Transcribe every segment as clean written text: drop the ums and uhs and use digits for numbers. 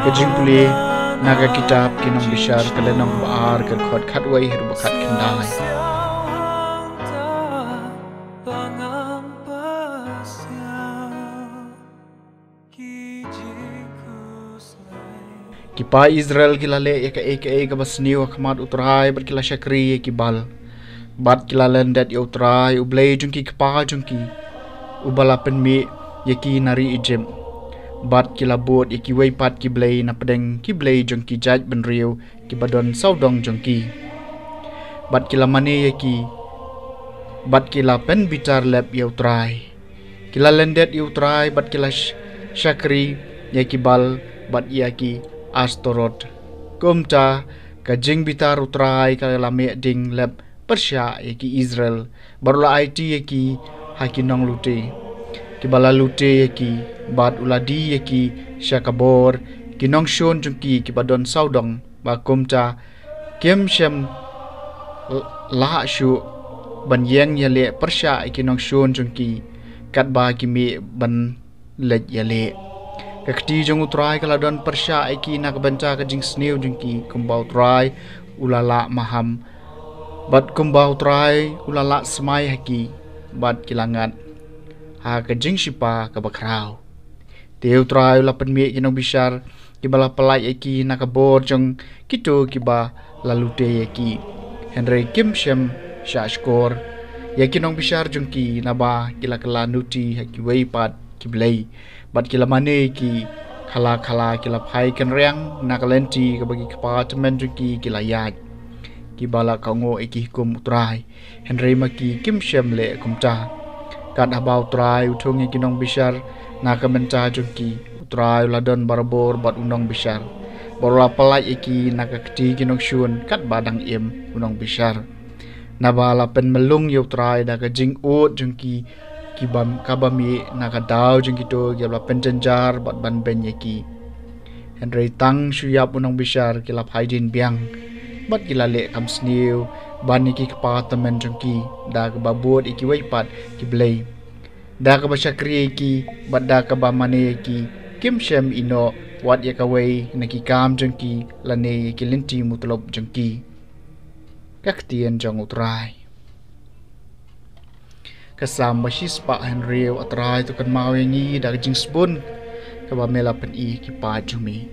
Kajing puli naga kitab kinong bishar kalenong baar kerkhot khatway hiru bakhat kendai. Kipa Israel kilale eka basniu akmat utrai bat kila syakri kibal bat kila lendet utrai ublay jungki kipa jungki ubala penmi yaki nari ijem bat kila bot yaki weipat kiblay na pedeng kiblay jungki jaj benriu kibadon saudong jungki bat kila mane yaki bat kila pen bitar lep utrai kila lendet utrai bat kila syakri yaki bal bat yaki Astorot kumta kajing bitar utrai kalame ding leb Persya yaki Israel barula IT yaki hakinong lute kibala lute yaki bad uladi yaki syakabor kinong shon jungki kibadon saudong ba kumta kem shem la shu ban yeng yale Persya kinong shon jungki kat ba kimi ban lej yale kakti jong utrai kaladon Persya iki nak benta ka jing snew jingki kumbau utrai ulala maham bat kumbau utrai ulala semai haki bat kilangat ha ka jing sipa ka bakrau te utrai ula penmi kinong bishar kibala palai iki nak bor jong kitu kiba lalu te iki Henry Kimshem Shashkor yakinong bishar jongki naba kila kala nuti haki weipat kiblay bat kila mane ki khala kila phai kan riang nakalenti ka bagi apartment ki kila yaj ki bala kango eki kum utrai Henry maki Kimshem le kumta kat habau utrai uthong kinong bishar nakamenta jungki utrai ladon barbor bat unong bishar borla palai eki nakakti kinong shun kat badang em unong bishar nabala pen melung utrai da ka jing ot jungki kibam kabami nakadaw jeng kito gyabla penjenjar bat ban ben yaki Henry tang shuyap unong bishar kilap haidin biang bat kilale kam snew ban iki apartment jengki da babot iki weipat kiblay da ka basyakri iki bat da ka bamane iki Kimshem ino wat yakaway nakikam jengki lane kilinti mutlop jengki kaktien jong utrai kasam basis Pak Henry atrai tu kan mawengi dak jing spun kaba mela pen I ki pa jumi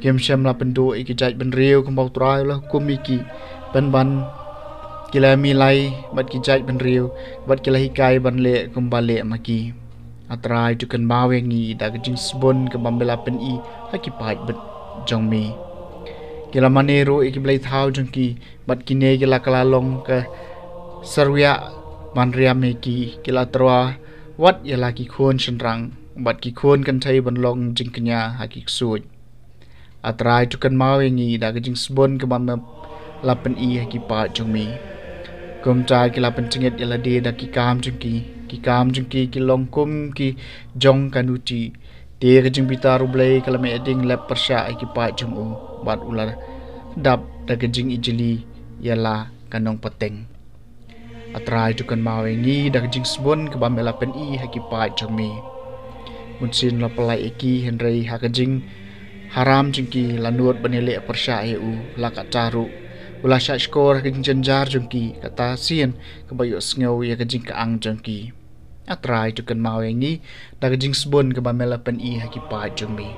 Kimshem la pendo iki jaj ben riu kembau trai lah kumiki pen ban kila milai bat ki jaj ben riu bat kila hikai ban le kumbale maki atrai tu kan mawengi dak jing spun kaba mela pen I haki pa bet jongmi kila manero iki blai thau jongki bat kine kila kalalong ke sarwia manriam meki kila terwa wat ya laki khon senrang bat ki khon kan thai ban long jing kenya haki suj atrai tu kan mawengi da jing sbon ke bam lapen I haki pa jungmi kum chai kila pen chinget yala de da ki kam jungki ki long kum ki jong kanuti te ke jing bitar ublai kala me eding lap Persya haki pa jungu bat ular dap da jing ijili yala kanong pateng atrai tu kan mawengi dak jing sbon ke bamela pen I haki pa jongmi munsin la palai eki Henry hakajing haram jingki lanut banele Persya EU laka taru ula syashkor haki jenjar jongki kata sien kebayo sngew ya kajing kaang jongki atrai tu kan mawengi dak jing sbon ke bamela pen I haki pa jongmi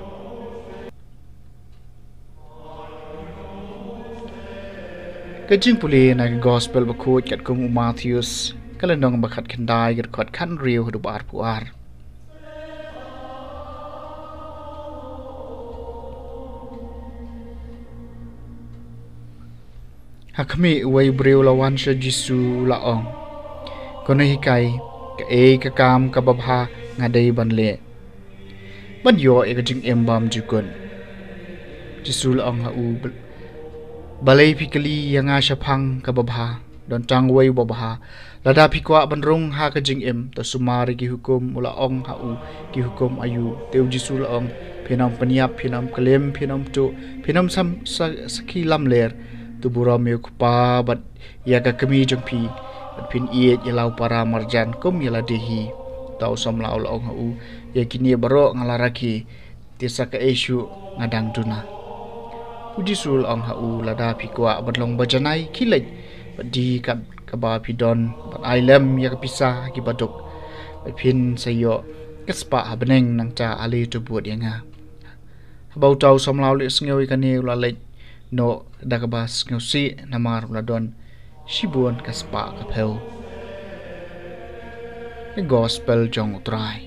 kajing puli na gospel bakut kat kung Matthews kalandong bakat kendai kat kot kan riu hidup puar hakmi way briu lawan sya Jisu laong kono hikai ka ka kam ka babha ngadai banle ban yo kajing embam jukun Jisu laong ha u balai pikali yang asyapang kababha don tangway babha lada pikwa banrung ha kajing em to sumari ki hukum ula ong ha u ki hukum ayu teu Jisu laong pinam peniap pinam kelem pinam tu pinam sam sakilam ler tu buram yu kupa bat ya ka kemi jengpi bat pin iet yalau para marjan kum yala dehi tau sam lau laong ha u ya kini baro ngalaraki tisa ka eshu ngadang duna puji sul ong hau lada pikwa badlong bajanai khilai di kat kaba pidon bat ailem ya kapisa ki baduk phin sayo kespa habeneng nang cha ali tu buat yanga habau tau somlau le sngewi kani ulalek no dakabas ngeusi namar ladon shibun kaspa kapel the gospel jong utrai